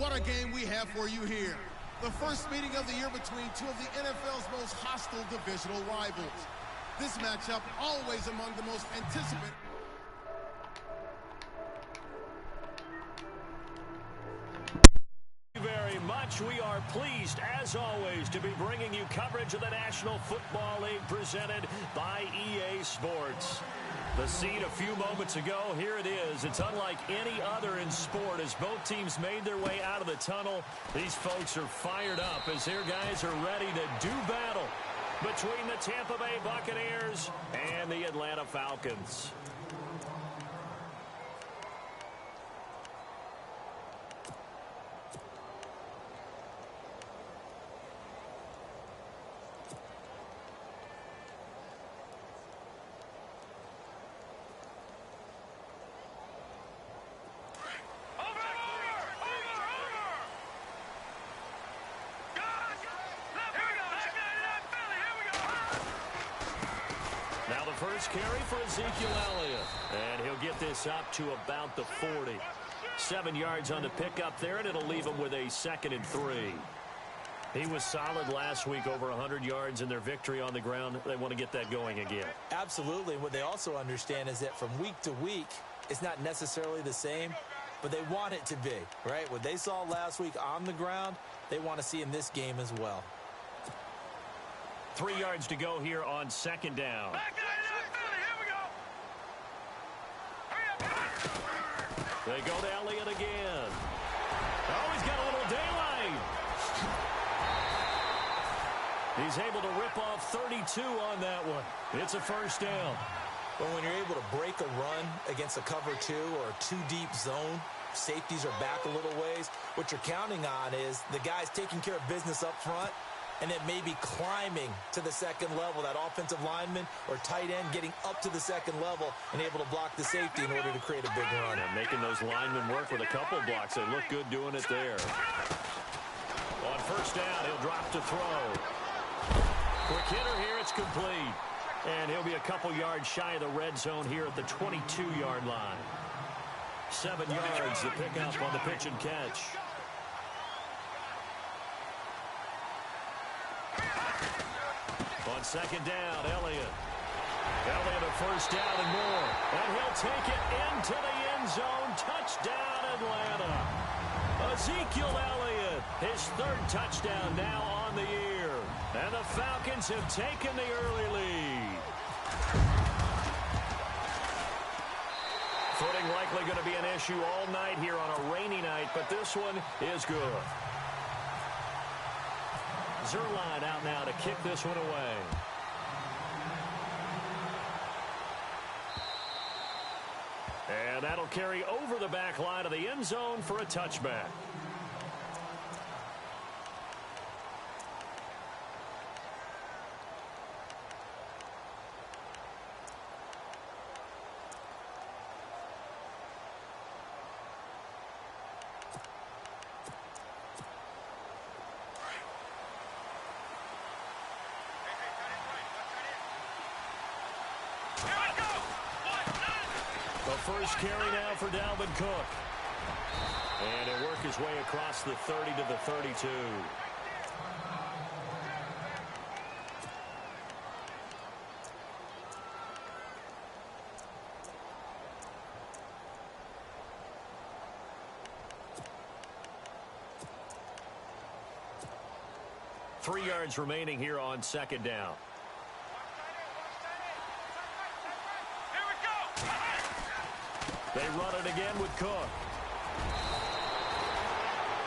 What a game we have for you here. The first meeting of the year between two of the NFL's most hostile divisional rivals. This matchup always among the most anticipated. Very much. We are pleased, as always, to be bringing you coverage of the National Football League presented by EA Sports. The seed a few moments ago, here it is. It's unlike any other in sport as both teams made their way out of the tunnel. These folks are fired up as their guys are ready to do battle between the Tampa Bay Buccaneers and the Atlanta Falcons. First carry for Ezekiel Elliott. And he'll get this up to about the 40. 7 yards on the pickup there, and it'll leave him with a 2nd and 3. He was solid last week, over 100 yards in their victory on the ground. They want to get that going again. Absolutely. What they also understand is that from week to week, it's not necessarily the same, but they want it to be, right? What they saw last week on the ground, they want to see in this game as well. 3 yards to go here on 2nd down. They go to Elliott again. Oh, he's got a little daylight. He's able to rip off 32 on that one. It's a first down. Well, when you're able to break a run against a cover 2 or a 2-deep zone, safeties are back a little ways. What you're counting on is the guys taking care of business up front, and then maybe climbing to the 2nd level, that offensive lineman or tight end getting up to the 2nd level and able to block the safety in order to create a big run. And making those linemen work with a couple blocks. They look good doing it there. On first down, he'll drop to throw. Quick hitter here, it's complete. And he'll be a couple yards shy of the red zone here at the 22-yard line. 7 yards to pick up on the pitch and catch. On 2nd down, Elliott. Elliott a first down and more. And he'll take it into the end zone. Touchdown, Atlanta. Ezekiel Elliott, his 3rd touchdown now on the year. And the Falcons have taken the early lead. Footing likely going to be an issue all night here on a rainy night, but this one is good. Zerline out now to kick this one away. And that'll carry over the back line of the end zone for a touchback. First carry now for Dalvin Cook. And he'll work his way across the 30 to the 32. Three yards remaining here on 2nd down. They run it again with Cook.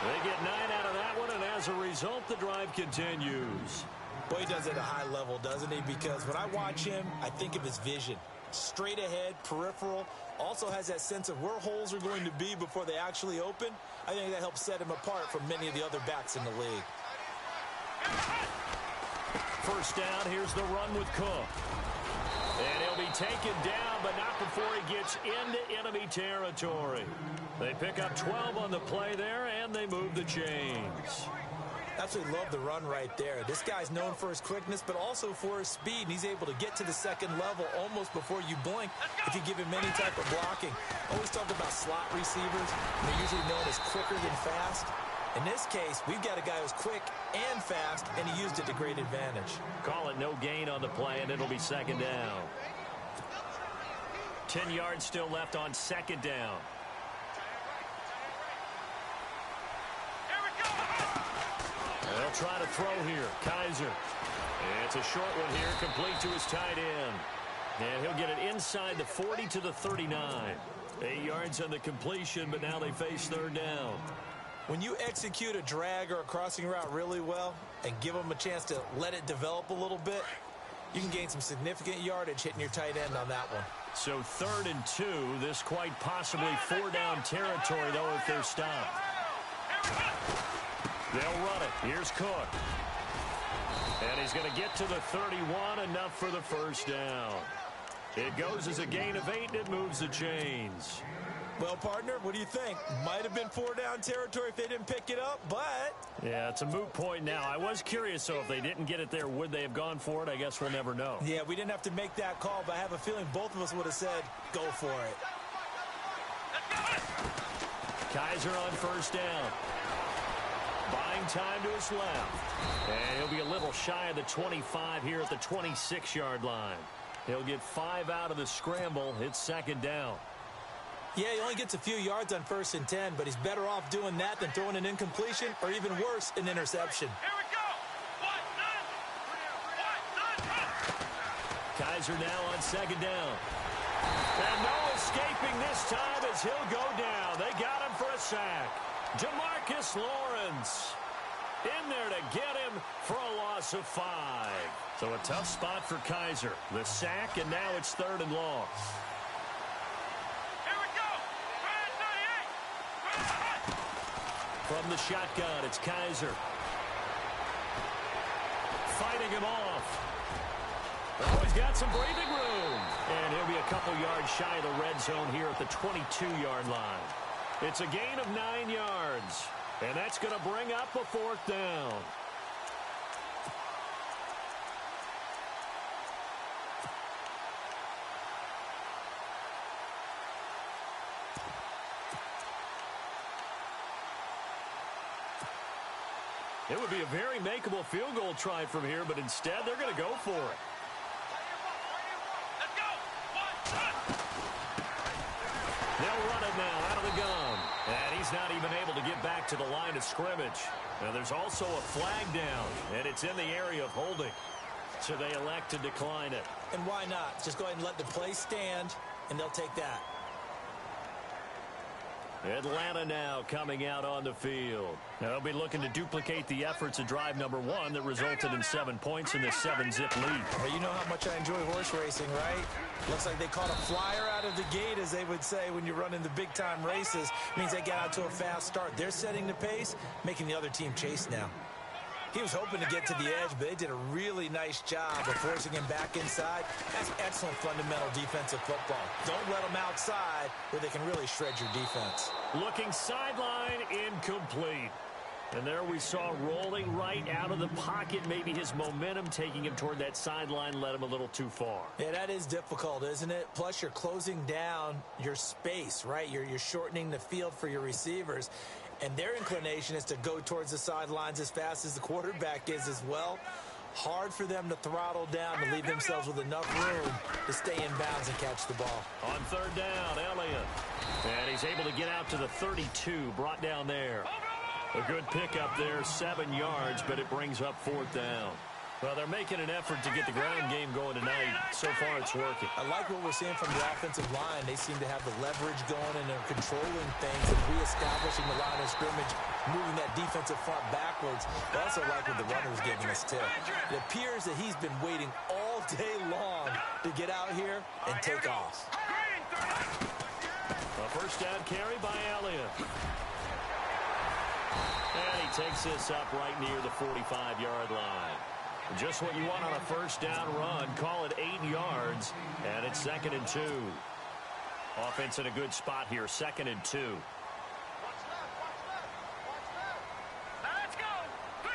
They get 9 out of that one, and as a result, the drive continues. Boy, he does it at a high level, doesn't he? Because when I watch him, I think of his vision. Straight ahead, peripheral, also has that sense of where holes are going to be before they actually open. I think that helps set him apart from many of the other backs in the league. First down, here's the run with Cook. And he'll be taken down, but not before he gets into enemy territory. They pick up 12 on the play there, and they move the chains. Absolutely love the run right there. This guy's known for his quickness, but also for his speed. And he's able to get to the second level almost before you blink if you give him any type of blocking. Always talk about slot receivers. And they're usually known as quicker than fast. In this case, we've got a guy who's quick and fast, and he used it to great advantage. Call it no gain on the play, and it'll be second down. 10 yards still left on second down. They'll try to throw here. Kaiser. It's a short one here, complete to his tight end. And he'll get it inside the 40 to the 39. 8 yards on the completion, but now they face third down. When you execute a drag or a crossing route really well and give them a chance to let it develop a little bit, you can gain some significant yardage hitting your tight end on that one. So 3rd and 2. This quite possibly 4-down territory, though, if they're stopped. They'll run it. Here's Cook. And he's going to get to the 31, enough for the first down. It goes as a gain of 8, and it moves the chains. Well, partner, what do you think? Might have been 4-down territory if they didn't pick it up, but... Yeah, it's a moot point now. I was curious, so if they didn't get it there, would they have gone for it? I guess we'll never know. Yeah, we didn't have to make that call, but I have a feeling both of us would have said, go for it. Kaiser on first down. Buying time to his left. And he'll be a little shy of the 25 here at the 26-yard line. He'll get 5 out of the scramble. It's second down. Yeah, he only gets a few yards on 1st and 10, but he's better off doing that than throwing an incompletion or even worse, an interception. Here we go. Kaiser now on second down. And no escaping this time as he'll go down. They got him for a sack. Demarcus Lawrence in there to get him for a loss of 5. So a tough spot for Kaiser. The sack, and now it's 3rd and long. From the shotgun, it's Kaiser. Fighting him off. Oh, he's got some breathing room. And he'll be a couple yards shy of the red zone here at the 22-yard line. It's a gain of 9 yards. And that's going to bring up a 4th down. It would be a very makeable field goal try from here, but instead they're going to go for it. Let's go. They'll run it now out of the gun. And he's not even able to get back to the line of scrimmage. Now there's also a flag down, and it's in the area of holding. So they elect to decline it. And why not? Just go ahead and let the play stand, and they'll take that. Atlanta now coming out on the field. Now they'll be looking to duplicate the efforts of drive number 1 that resulted in 7 points in this 7-zip lead. Well, you know how much I enjoy horse racing, right? Looks like they caught a flyer out of the gate, as they would say when you're running the big-time races. It means they get out to a fast start. They're setting the pace, making the other team chase now. He was hoping to get to the edge, but they did a really nice job of forcing him back inside. That's excellent fundamental defensive football. Don't let them outside where they can really shred your defense. Looking sideline, incomplete. And there we saw rolling right out of the pocket. Maybe his momentum taking him toward that sideline led him a little too far. Yeah, that is difficult, isn't it? Plus, you're closing down your space, right? You're shortening the field for your receivers. And their inclination is to go towards the sidelines as fast as the quarterback is as well. Hard for them to throttle down to leave themselves with enough room to stay in bounds and catch the ball. On third down, Elliott. And he's able to get out to the 32, brought down there. A good pickup there, 7 yards, but it brings up 4th down. Well, they're making an effort to get the ground game going tonight. So far, it's working. I like what we're seeing from the offensive line. They seem to have the leverage going, and they're controlling things and reestablishing the line of scrimmage, moving that defensive front backwards. I also like what the runner's giving us, too. It appears that he's been waiting all day long to get out here and take off. A first down carry by Elliott. And he takes this up right near the 45-yard line. Just what you want on a first down run. Call it 8 yards, and it's 2nd and 2. Offense in a good spot here, 2nd and 2. Let's go. 3.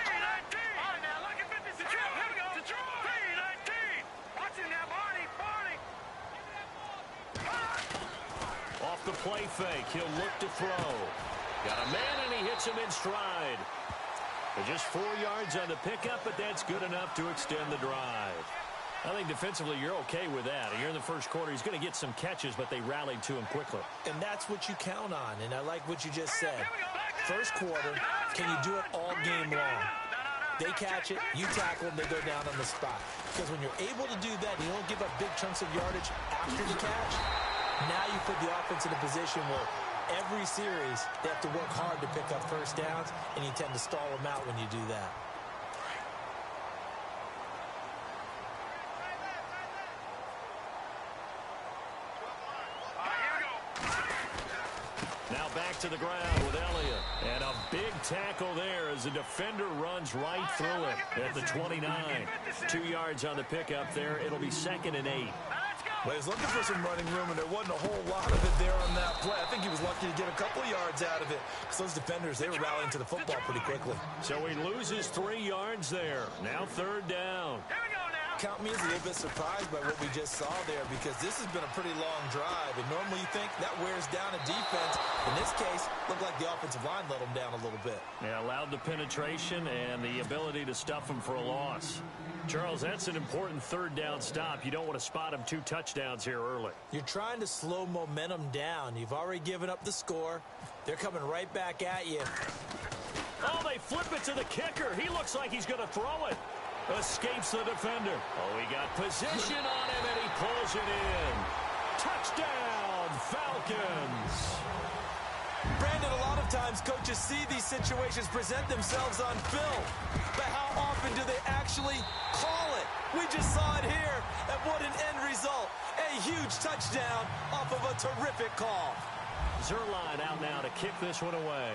play fake. He'll look to throw. Got a man, and he hits him in stride. Just 4 yards on the pickup, but that's good enough to extend the drive. I think defensively you're okay with that. Here in the first quarter, he's going to get some catches, but they rallied to him quickly. And that's what you count on, and I like what you just said. First quarter, can you do it all game long? They catch it, you tackle them, they go down on the spot. Because when you're able to do that, you don't give up big chunks of yardage after the catch, now you put the offense in a position where every series they have to work hard to pick up first downs, and you tend to stall them out when you do that. Now back to the ground with Elliott. And a big tackle there as the defender runs right through it at the 29. 2 yards on the pickup there. It'll be 2nd and 8. Well, he was looking for some running room, and there wasn't a whole lot of it there on that play. I think he was lucky to get a couple of yards out of it. Because those defenders, they were rallying to the football pretty quickly. So he loses 3 yards there. Now 3rd down. Count me as a little bit surprised by what we just saw there, because this has been a pretty long drive, and normally you think that wears down a defense. In this case, looked like the offensive line let them down a little bit. Yeah, allowed the penetration and the ability to stuff them for a loss. Charles, that's an important 3rd down stop. You don't want to spot him 2 touchdowns here early. You're trying to slow momentum down. You've already given up the score. They're coming right back at you. Oh, they flip it to the kicker. He looks like he's going to throw it. Escapes the defender. Oh, he got position on him, and he pulls it in. Touchdown, Falcons. Brandon, a lot of times coaches see these situations present themselves on film, but how often do they actually call it? We just saw it here, and what an end result. A huge touchdown off of a terrific call. Zerline out now to kick this one away.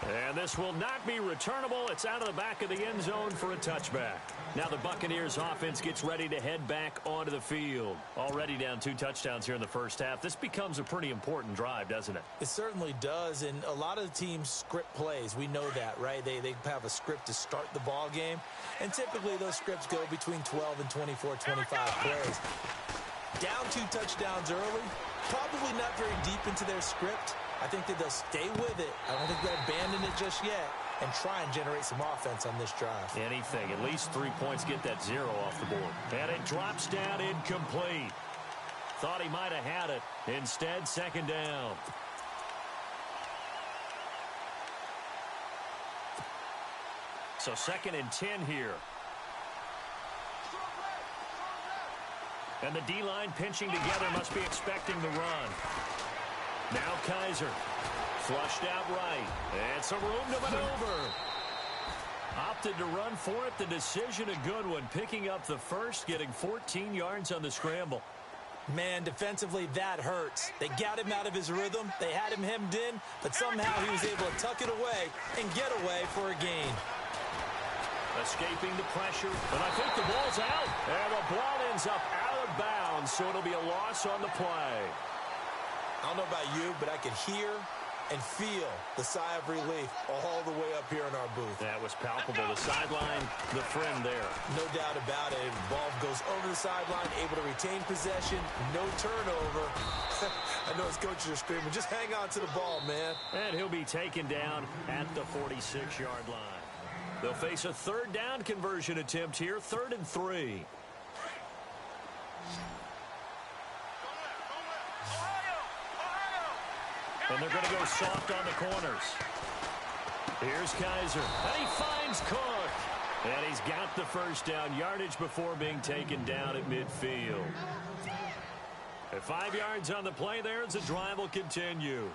And this will not be returnable. It's out of the back of the end zone for a touchback. Now the Buccaneers offense gets ready to head back onto the field. Already down 2 touchdowns here in the first half. This becomes a pretty important drive, doesn't it? It certainly does, and a lot of the teams script plays. We know that, right? They have a script to start the ball game, and typically those scripts go between 12 and 24, 25 plays. Down 2 touchdowns early, probably not very deep into their script. I think that they'll stay with it. I don't think they'll abandon it just yet and try and generate some offense on this drive. Anything. At least 3 points, get that 0 off the board. And it drops down incomplete. Thought he might have had it. Instead, 2nd down. So 2nd and 10 here. And the D-line pinching together, must be expecting the run. Now Kaiser, flushed out right, and some room to maneuver. Opted to run for it. The decision a good one, picking up the first, getting 14 yards on the scramble. Man, defensively, that hurts. They got him out of his rhythm. They had him hemmed in, but somehow he was able to tuck it away and get away for a gain. Escaping the pressure, but I think the ball's out. And the ball ends up out of bounds, so it'll be a loss on the play. I don't know about you, but I could hear and feel the sigh of relief all the way up here in our booth. That was palpable. The sideline, the friend there. No doubt about it. The ball goes over the sideline, able to retain possession, no turnover. I know his coaches are screaming, just hang on to the ball, man. And he'll be taken down at the 46-yard line. They'll face a 3rd down conversion attempt here, 3rd and 3. And they're going to go soft on the corners. Here's Kaiser, and he finds Cook. And he's got the first down, yardage before being taken down at midfield. At 5 yards on the play there, as the drive will continue.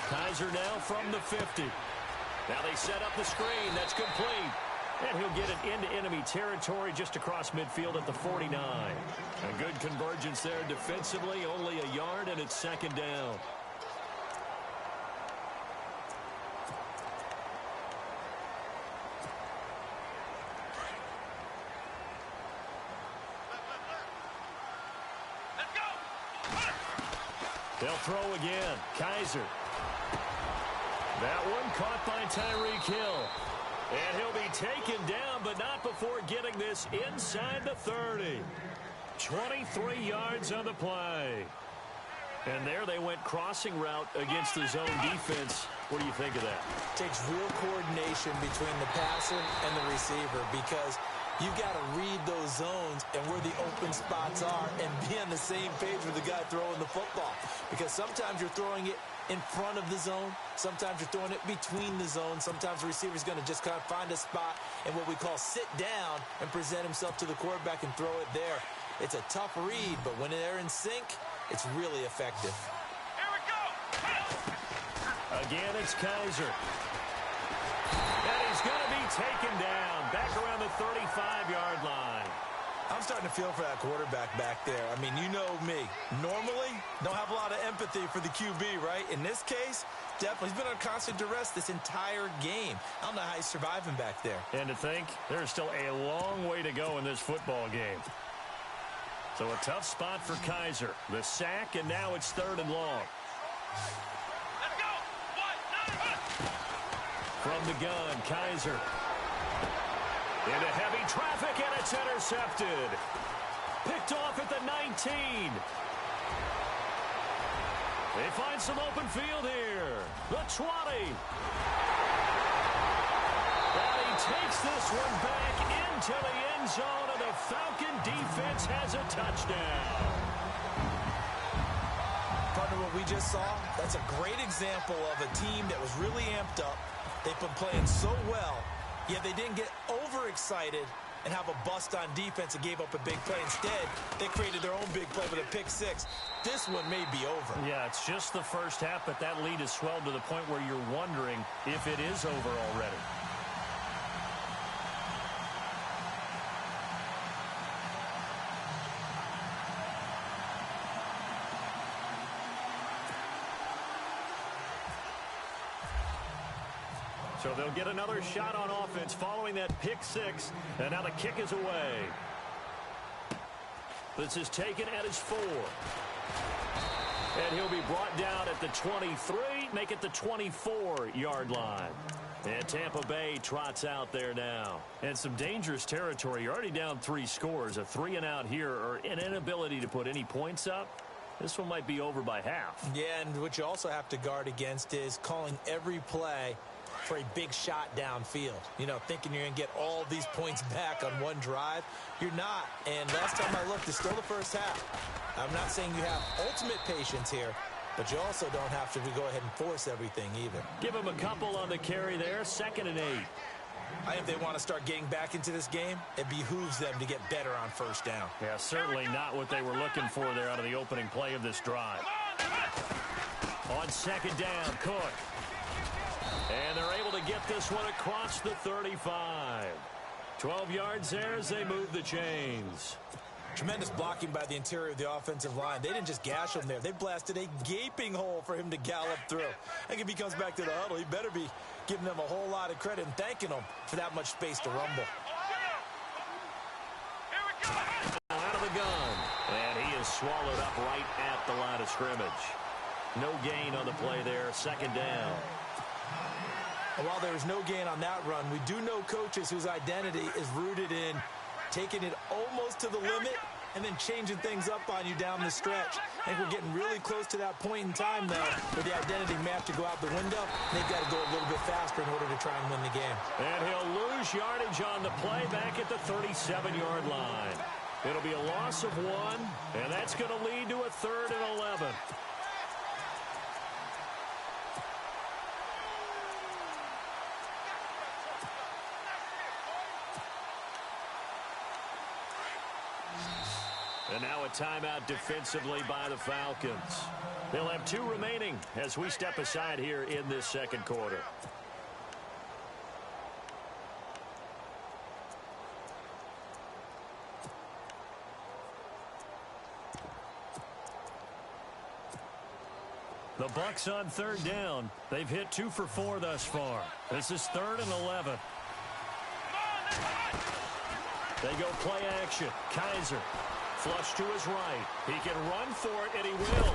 Kaiser now from the 50. Now they set up the screen. That's complete. And he'll get it into enemy territory just across midfield at the 49. A good convergence there defensively. Only a yard, and it's 2nd down. They'll throw again. Kaiser. That one caught by Tyreek Hill. And he'll be taken down, but not before getting this inside the 30. 23 yards on the play. And there they went crossing route against the zone defense. What do you think of that? Takes real coordination between the passer and the receiver because you've got to read those zones and where the open spots are and be on the same page with the guy throwing the football. Because sometimes you're throwing it in front of the zone. Sometimes you're throwing it between the zones. Sometimes the receiver's going to just kind of find a spot and what we call sit down and present himself to the quarterback and throw it there. It's a tough read, but when they're in sync, it's really effective. Here we go. Again, it's Kaiser. And he's going to be taken down back around the 35-yard line. I'm starting to feel for that quarterback back there. I mean, you know me. Normally, don't have a lot of empathy for the QB, right? In this case, definitely. He's been on constant duress this entire game. I don't know how he's surviving back there. And to think, there's still a long way to go in this football game. So a tough spot for Kaiser. The sack, and now it's 3rd and long. Let's go. From the gun, Kaiser. Into heavy traffic, and it's intercepted. Picked off at the 19. They find some open field here. The 20. And he takes this one back into the end zone, and the Falcon defense has a touchdown. Partner, what we just saw, that's a great example of a team that was really amped up. They've been playing so well, yet they didn't get overexcited and have a bust on defense and gave up a big play. Instead, they created their own big play with a pick six. This one may be over. Yeah, it's just the first half, but that lead has swelled to the point where you're wondering if it is over already. So they'll get another shot on offense following that pick six. And now the kick is away. This is taken at his 4. And he'll be brought down at the 23, make it the 24-yard line. And Tampa Bay trots out there now. And some dangerous territory. You're already down 3 scores. A 3-and-out here, or an inability to put any points up. This one might be over by half. Yeah, and what you also have to guard against is calling every play for a big shot downfield. You know, thinking you're going to get all these points back on one drive. You're not. And last time I looked, it's still the first half. I'm not saying you have ultimate patience here, but you also don't have to go ahead and force everything either. Give them a couple on the carry there. 2nd and 8. I think if they want to start getting back into this game, it behooves them to get better on first down. Yeah, certainly not what they were looking for there out of the opening play of this drive. On 2nd down, Cook. And they're able to get this one across the 35. 12 yards there as they move the chains. Tremendous blocking by the interior of the offensive line. They didn't just gash him there. They blasted a gaping hole for him to gallop through. I think if he comes back to the huddle, he better be giving them a whole lot of credit and thanking them for that much space to rumble. Out of the gun. And he is swallowed up right at the line of scrimmage. No gain on the play there. 2nd down. While there is no gain on that run, we do know coaches whose identity is rooted in taking it almost to the limit and then changing things up on you down the stretch. I think we're getting really close to that point in time, though, where the identity may have to go out the window. They've got to go a little bit faster in order to try and win the game. And he'll lose yardage on the play back at the 37-yard line. It'll be a loss of 1, and that's going to lead to a 3rd and 11. And now a timeout defensively by the Falcons. They'll have 2 remaining as we step aside here in this 2nd quarter. The Bucs on 3rd down. They've hit 2 for 4 thus far. This is 3rd and 11. They go play action. Kaiser. Flush to his right. He can run for it, and he will.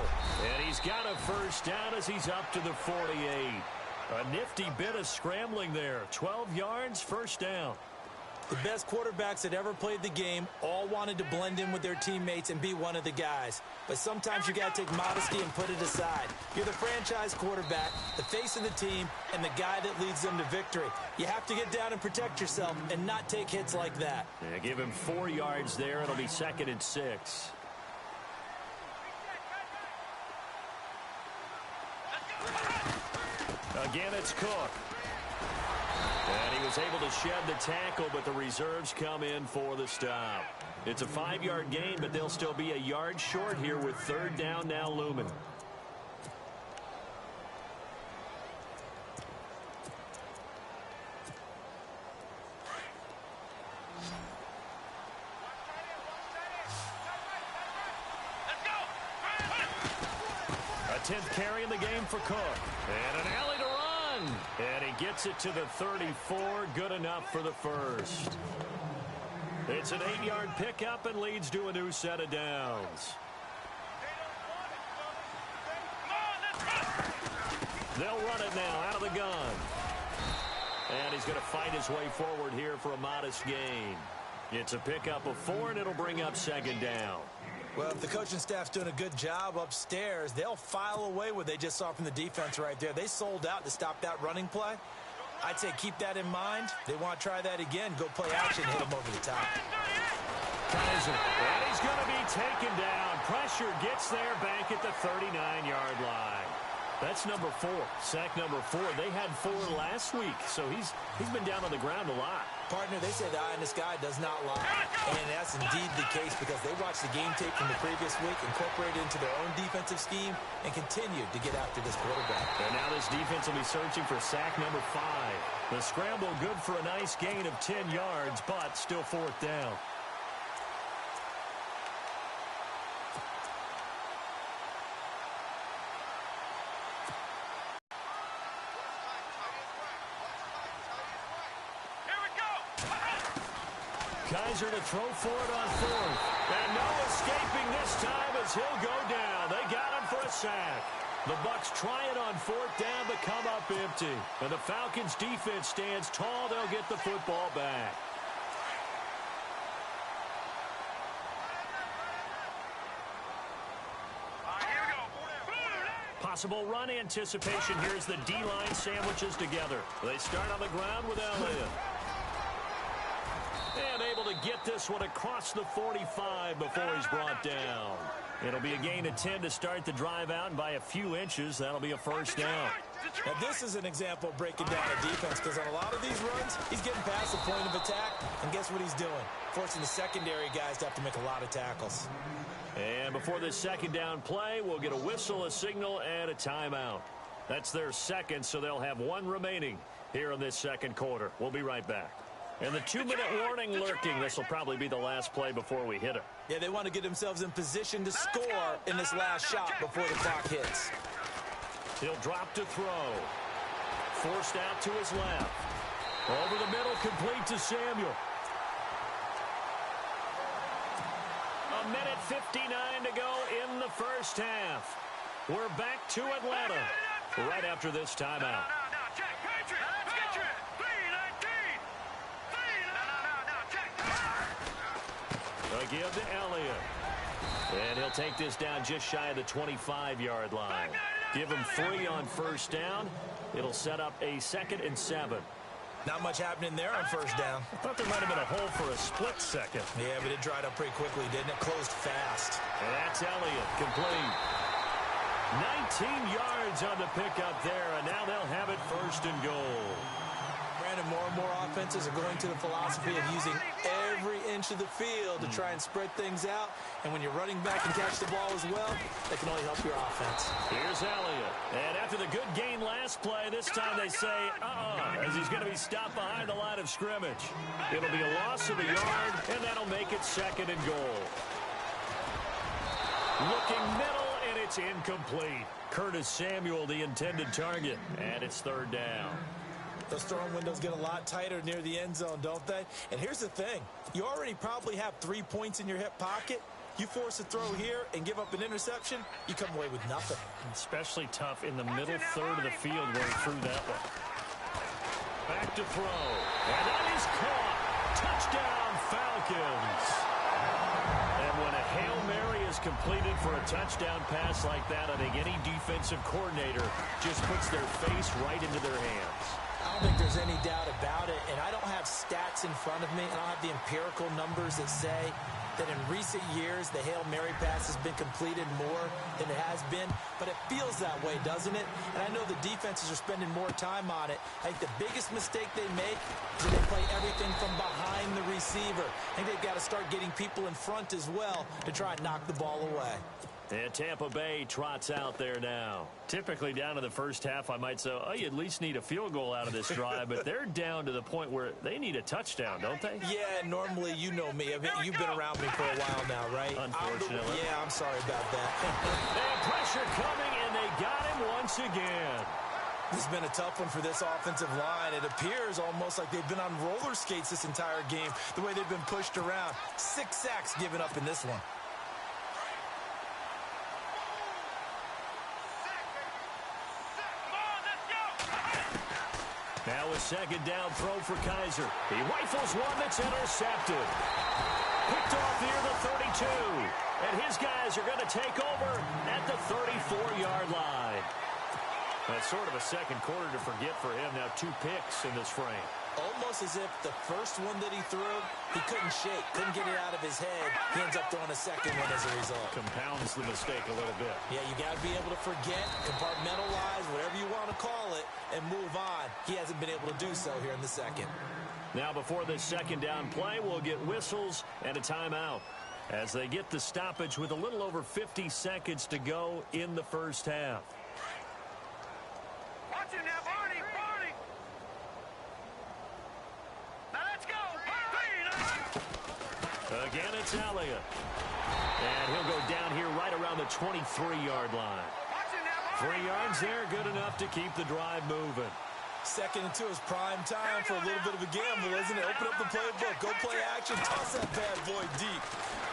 And he's got a first down as he's up to the 48. A nifty bit of scrambling there. 12 yards, first down. The best quarterbacks that ever played the game all wanted to blend in with their teammates and be one of the guys. But sometimes you got to take modesty and put it aside. You're the franchise quarterback, the face of the team, and the guy that leads them to victory. You have to get down and protect yourself and not take hits like that. Yeah, give him 4 yards there. It'll be 2nd and 6. Again, it's Cook. And he was able to shed the tackle, but the reserves come in for the stop. It's a 5-yard gain, but they'll still be a yard short here with 3rd down now looming. A 10th carry in the game for Cook. And an alley to run. And he gets it to the 34. Good enough for the first. It's an 8-yard pickup and leads to a new set of downs. They'll run it now out of the gun. And he's going to fight his way forward here for a modest gain. It's a pickup of 4, and it'll bring up 2nd down. Well, if the coaching staff's doing a good job upstairs, they'll file away what they just saw from the defense right there. They sold out to stop that running play. I'd say keep that in mind. They want to try that again. Go play action, hit them over the top. Kaiser, and he's going to be taken down. Pressure gets there back at the 39-yard line. That's number 4, sack number 4. They had 4 last week, so he's been down on the ground a lot. Partner, they say the eye in the sky does not lie. And that's indeed the case because they watched the game tape from the previous week, incorporated it into their own defensive scheme, and continued to get after this quarterback. And now this defense will be searching for sack number 5. The scramble good for a nice gain of 10 yards, but still 4th down. Kaiser to throw for it on 4th. And no escaping this time as he'll go down. They got him for a sack. The Bucs try it on 4th down but come up empty. And the Falcons defense stands tall. They'll get the football back. Possible run anticipation. Here's the D-line sandwiches together. They start on the ground with Elliott. And able to get this one across the 45 before he's brought down. It'll be a gain of 10 to start the drive out, and by a few inches, that'll be a first down. Now, this is an example of breaking down a defense because on a lot of these runs, he's getting past the point of attack, and guess what he's doing? Forcing the secondary guys to have to make a lot of tackles. And before this 2nd down play, we'll get a whistle, a signal, and a timeout. That's their 2nd, so they'll have 1 remaining here in this 2nd quarter. We'll be right back. And the 2-minute warning lurking. This will probably be the last play before we hit it. Yeah, they want to get themselves in position to score in this last shot before the clock hits. He'll drop to throw. Forced out to his left. Over the middle, complete to Samuel. A minute 59 to go in the first half. We're back to Atlanta right after this timeout. A give to Elliott. And he'll take this down just shy of the 25-yard line. Give him 3 on first down. It'll set up a 2nd and 7. Not much happening there on first down. I thought there might have been a hole for a split second. Yeah, but it dried up pretty quickly, didn't it? Closed fast. And that's Elliott, complete. 19 yards on the pickup there, and now they'll have it 1st and goal. Brandon, more and more offenses are going to the philosophy of using every inch of the field to try and spread things out. And when you're running back and catch the ball as well, that can only help your offense. Here's Elliott. And after the good gain last play, this time they say, as he's going to be stopped behind the line of scrimmage. It'll be a loss of a yard, and that'll make it 2nd and goal. Looking middle, and it's incomplete. Curtis Samuel, the intended target, and it's 3rd down. Those throwing windows get a lot tighter near the end zone, don't they? And here's the thing. You already probably have 3 points in your hip pocket. You force a throw here and give up an interception, you come away with nothing. Especially tough in the middle third of the field where he threw that one. Back to throw. And that is caught. Touchdown, Falcons. And when a Hail Mary is completed for a touchdown pass like that, I think any defensive coordinator just puts their face right into their hands. I don't think there's any doubt about it, and I don't have stats in front of me. I don't have the empirical numbers that say that in recent years the Hail Mary pass has been completed more than it has been, but it feels that way, doesn't it? And I know the defenses are spending more time on it. I think the biggest mistake they make is that they play everything from behind the receiver. I think they've got to start getting people in front as well to try and knock the ball away. And Tampa Bay trots out there now. Typically down to the first half, I might say, oh, you at least need a field goal out of this drive, but they're down to the point where they need a touchdown, don't they? Yeah, normally you know me. I mean, you've been around me for a while now, right? Unfortunately. Yeah, I'm sorry about that. And pressure coming, and they got him once again. This has been a tough one for this offensive line. It appears almost like they've been on roller skates this entire game, the way they've been pushed around. 6 sacks given up in this one. Now a second down throw for Kaiser. He rifles one that's intercepted. Picked off near the 32. And his guys are going to take over at the 34-yard line. That's sort of a second quarter to forget for him. Now 2 picks in this frame. Almost as if the first one that he threw, he couldn't shake, couldn't get it out of his head. He ends up throwing a second one as a result. Compounds the mistake a little bit. Yeah, you got to be able to forget, compartmentalize, whatever you want to call it, and move on. He hasn't been able to do so here in the second. Now before this second down play, we'll get whistles and a timeout as they get the stoppage with a little over 50 seconds to go in the first half. Watch it now, Barney! Barney! Now let's go! Again, it's Elliott. And he'll go down here right around the 23-yard line. 3 yards there, good enough to keep the drive moving. Second and 2 is prime time for a little bit of a gamble, isn't it? Open up the playbook, go play action, toss that bad boy deep.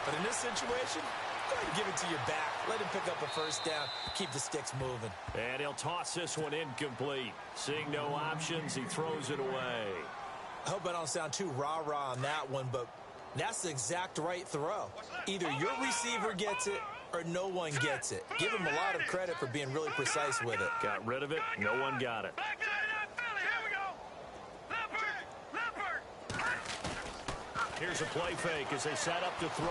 But in this situation, go ahead and give it to your back. Let him pick up a first down, keep the sticks moving. And he'll toss this one incomplete. Seeing no options, he throws it away. I hope I don't sound too rah-rah on that one, but that's the exact right throw. Either your receiver gets it or no one gets it. Give him a lot of credit for being really precise with it. Got rid of it. No one got it. Here's a play fake as they set up to throw.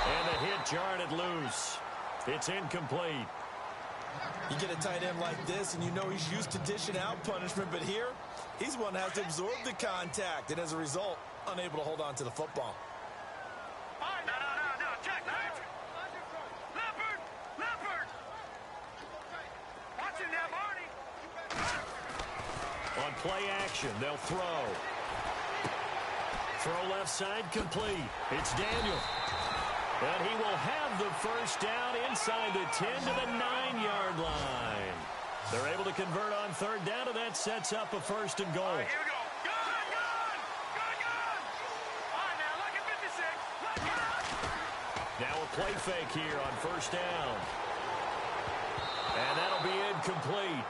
And the hit jarred it loose. It's incomplete. You get a tight end like this, and you know he's used to dishing out punishment, but here, he's one that has to absorb the contact, and as a result, unable to hold on to the football. No, check that. Leopard. Watch it now, Barney. On play action, they'll throw. Throw left side complete. It's Daniel. And he will have the first down inside the 10 to the 9-yard line. They're able to convert on third down, and that sets up a first and goal. All right, here we go. Gun! All right, now, look at 56. Now a play fake here on first down. And that'll be incomplete.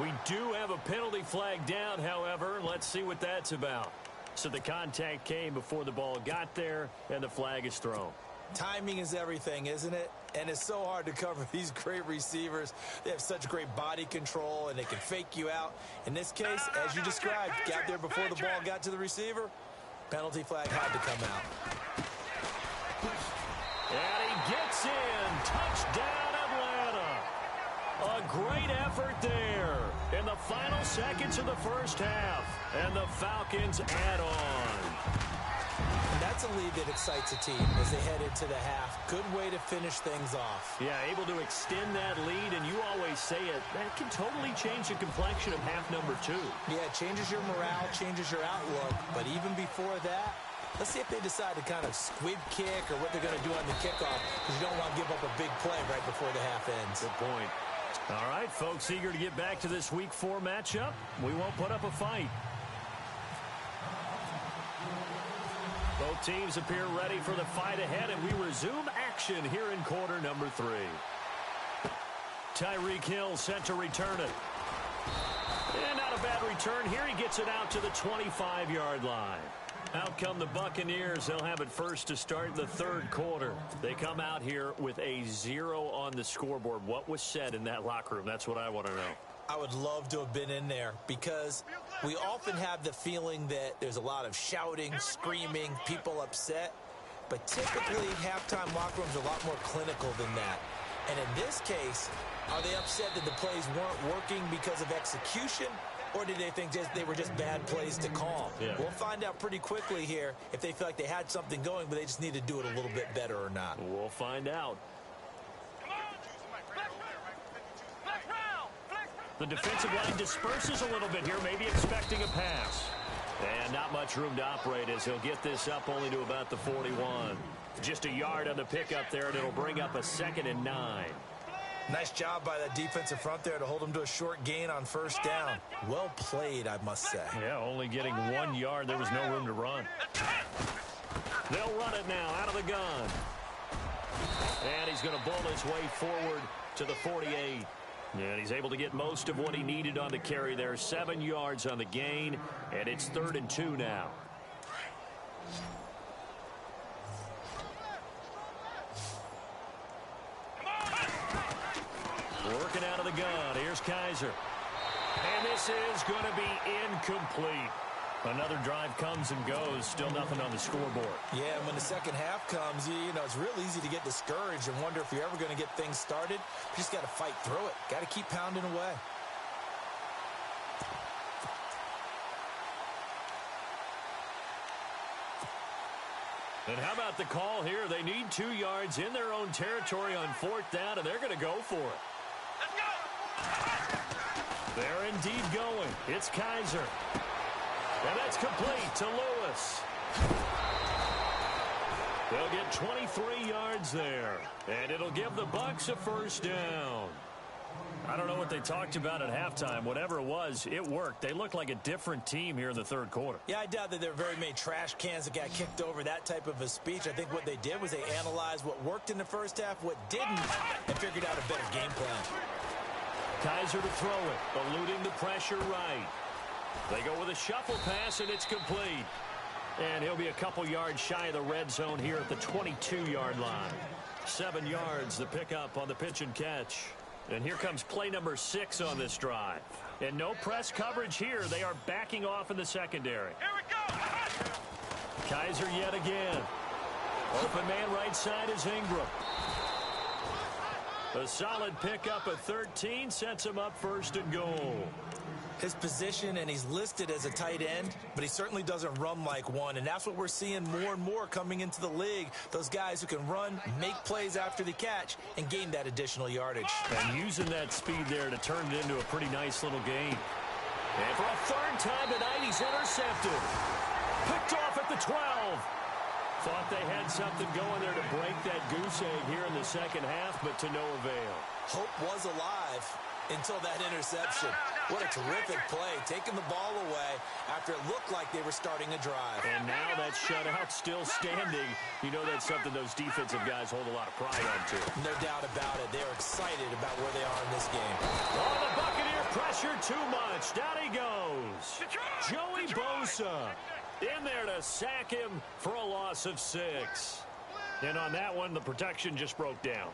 We do have a penalty flag down, however. Let's see what that's about. So the contact came before the ball got there, and the flag is thrown. Timing is everything, isn't it? And it's so hard to cover these great receivers. They have such great body control, and they can fake you out. In this case, as you described, got there before the ball got to the receiver. Penalty flag had to come out. And he gets in. Touchdown, Atlanta. A great effort there in the final seconds of the first half. And the Falcons add on. And that's a lead that excites a team as they head into the half. Good way to finish things off. Yeah, able to extend that lead, and you always say it, that can totally change the complexion of half number 2. Yeah, it changes your morale, changes your outlook. But even before that, let's see if they decide to kind of squib kick or what they're going to do on the kickoff, because you don't want to give up a big play right before the half ends. Good point. All right, folks, eager to get back to this Week 4 matchup. We won't put up a fight. Both Both teams appear ready for the fight ahead, and we resume action here in quarter number 3. Tyreek Hill set to return it. And not a bad return here. He gets it out to the 25-yard line. Out come the Buccaneers. They'll have it first to start the third quarter. They come out here with a 0 on the scoreboard. What was said in that locker room? That's what I want to know. I would love to have been in there because we often have the feeling that there's a lot of shouting, screaming, people upset. But typically, halftime locker rooms are a lot more clinical than that. And in this case, are they upset that the plays weren't working because of execution? Or did they think they were just bad plays to call? Yeah. We'll find out pretty quickly here if they feel like they had something going, but they just need to do it a little bit better or not. We'll find out. The defensive line disperses a little bit here, maybe expecting a pass. And not much room to operate as he'll get this up only to about the 41. Just a yard on the pickup there, and it'll bring up a 2nd and 9. Nice job by that defensive front there to hold him to a short gain on first down. Well played, I must say. Yeah, only getting 1 yard. There was no room to run. They'll run it now out of the gun. And he's going to bull his way forward to the 48. And he's able to get most of what he needed on the carry there. 7 yards on the gain, and it's 3rd and 2 now. Working out of the gun. Here's Kaiser. And this is going to be incomplete. Another drive comes and goes. Still nothing on the scoreboard. Yeah, and when the second half comes, you know, it's real easy to get discouraged and wonder if you're ever going to get things started. You just got to fight through it. Got to keep pounding away. And how about the call here? They need 2 yards in their own territory on 4th down, and they're going to go for it. They're indeed going. It's Kaiser. And that's complete to Lewis. They'll get 23 yards there. And it'll give the Bucs a first down. I don't know what they talked about at halftime. Whatever it was, it worked. They looked like a different team here in the third quarter. Yeah, I doubt that there were very many trash cans that got kicked over, that type of a speech. I think what they did was they analyzed what worked in the first half, what didn't, and figured out a better game plan. Kaiser to throw it, eluding the pressure right. They go with a shuffle pass, and it's complete. And he'll be a couple yards shy of the red zone here at the 22-yard line. 7 yards, the pickup on the pitch and catch. And here comes play number 6 on this drive. And no press coverage here. They are backing off in the secondary. Here we go. Kaiser yet again. Open man right side is Ingram. A solid pickup of 13 sets him up 1st and goal. His position, and he's listed as a tight end, but he certainly doesn't run like one, and that's what we're seeing more and more coming into the league. Those guys who can run, make plays after the catch, and gain that additional yardage. And using that speed there to turn it into a pretty nice little gain. And for a 3rd time tonight, he's intercepted. Picked off at the 12. Thought they had something going there to break that goose egg here in the second half, but to no avail. Hope was alive until that interception. What a terrific play, taking the ball away after it looked like they were starting a drive. And now that shutout still standing. You know that's something those defensive guys hold a lot of pride on, too. No doubt about it. They're excited about where they are in this game. Oh, the Buccaneer pressure too much. Down he goes. Joey Bosa in there to sack him for a loss of 6. And on that one, the protection just broke down.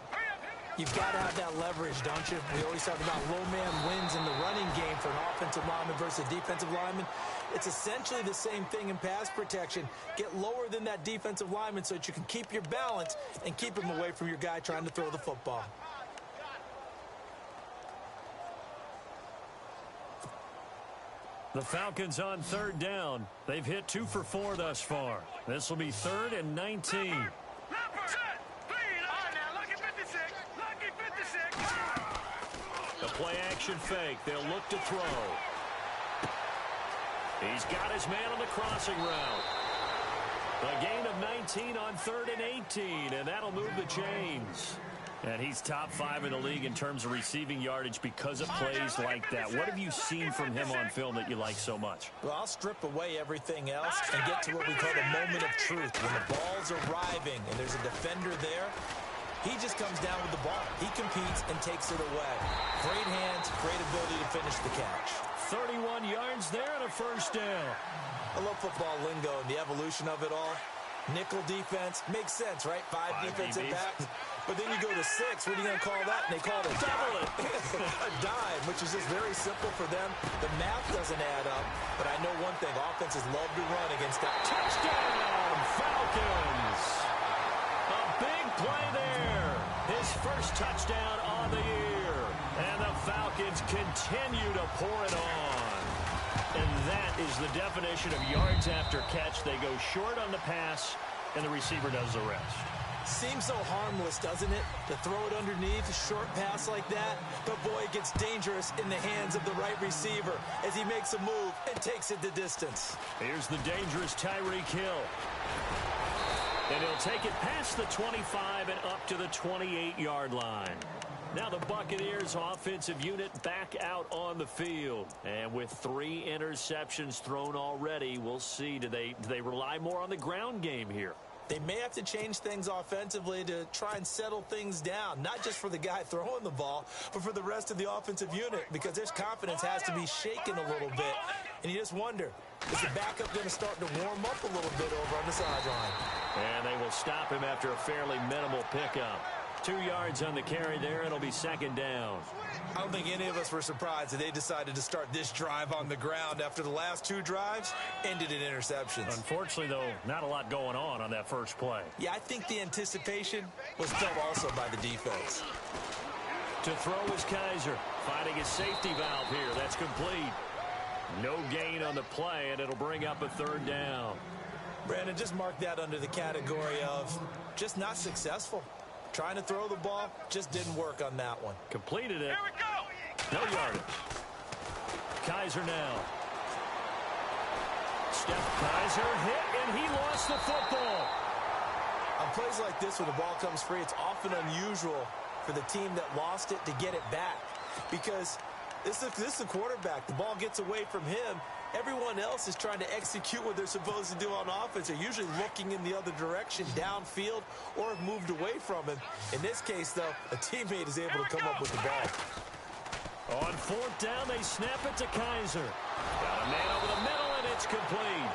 You've got to have that leverage, don't you? We always talk about low man wins in the running game for an offensive lineman versus a defensive lineman. It's essentially the same thing in pass protection. Get lower than that defensive lineman so that you can keep your balance and keep him away from your guy trying to throw the football. The Falcons on 3rd down. They've hit 2 for 4 thus far. This will be 3rd and 19. The play-action fake. They'll look to throw. He's got his man on the crossing route. A gain of 19 on 3rd and 18, and that'll move the chains. And he's top 5 in the league in terms of receiving yardage because of plays like that. What have you seen from him on film that you like so much? Well, I'll strip away everything else and get to what we call the moment of truth. When the ball's arriving and there's a defender there, he just comes down with the ball. He competes and takes it away. Great hands, great ability to finish the catch. 31 yards there and a first down. I love football lingo and the evolution of it all. Nickel defense makes sense, right? Five defensive backs. But then you go to 6. What are you going to call that? And they call it a double it. A dime, which is just very simple for them. The math doesn't add up. But I know one thing. Offenses love to run against that. Touchdown, Falcons. A big play there. His first touchdown on the year. And the Falcons continue to pour it on. And that is the definition of yards after catch. They go short on the pass, and the receiver does the rest. Seems so harmless, doesn't it? To throw it underneath, a short pass like that. But, boy, it gets dangerous in the hands of the right receiver as he makes a move and takes it the distance. Here's the dangerous Tyreek Hill. And he'll take it past the 25 and up to the 28-yard line. Now the Buccaneers offensive unit back out on the field. And with 3 interceptions thrown already, we'll see. Do they rely more on the ground game here? They may have to change things offensively to try and settle things down, not just for the guy throwing the ball, but for the rest of the offensive unit, because their confidence has to be shaken a little bit. And you just wonder, is the backup going to start to warm up a little bit over on the sideline? And they will stop him after a fairly minimal pickup. 2 yards on the carry there. It'll be 2nd down. I don't think any of us were surprised that they decided to start this drive on the ground after the last 2 drives ended in interceptions. Unfortunately, though, not a lot going on that first play. Yeah, I think the anticipation was felt also by the defense. To throw is Kaiser, finding his safety valve here. That's complete. No gain on the play, and it'll bring up a 3rd down. Brandon, just mark that under the category of just not successful. Trying to throw the ball just didn't work on that one. Completed it. Here we go. No yardage. Kaiser now. Steph Kaiser hit, and he lost the football. On plays like this where the ball comes free, it's often unusual for the team that lost it to get it back. Because this is the quarterback. The ball gets away from him. Everyone else is trying to execute what they're supposed to do on offense. They're usually looking in the other direction, downfield, or have moved away from him. In this case, though, a teammate is able to come up with the ball. On 4th down, they snap it to Kaiser. Got a man over the middle, and it's complete.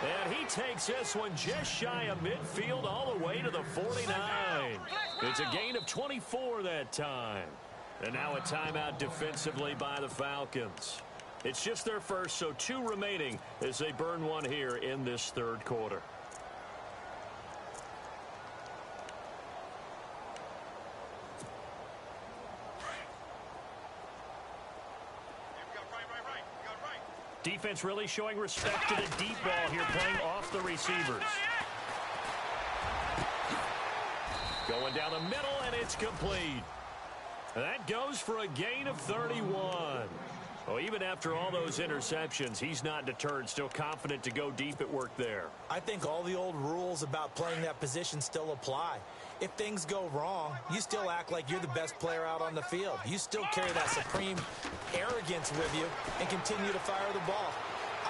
And he takes this one just shy of midfield all the way to the 49. It's a gain of 24 that time. And now a timeout defensively by the Falcons. It's just their first, so 2 remaining as they burn one here in this 3rd quarter. Defense really showing respect to the deep ball here, playing off the receivers. Going down the middle, and it's complete. That goes for a gain of 31. Well, even after all those interceptions, he's not deterred, still confident to go deep at work there. I think all the old rules about playing that position still apply. If things go wrong, you still act like you're the best player out on the field. You still carry that supreme arrogance with you and continue to fire the ball.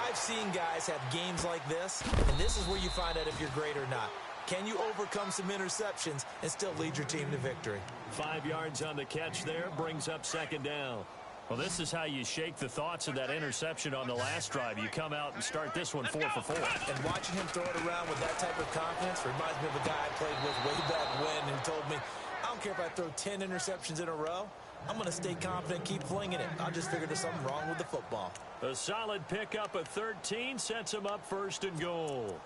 I've seen guys have games like this, and this is where you find out if you're great or not. Can you overcome some interceptions and still lead your team to victory? 5 yards on the catch there, brings up 2nd down. Well, this is how you shake the thoughts of that interception on the last drive. You come out and start this one 4 for 4. And watching him throw it around with that type of confidence reminds me of a guy I played with way back when who told me, I don't care if I throw 10 interceptions in a row. I'm going to stay confident, keep flinging it. I just figured there's something wrong with the football. A solid pickup of 13 sets him up 1st and goal.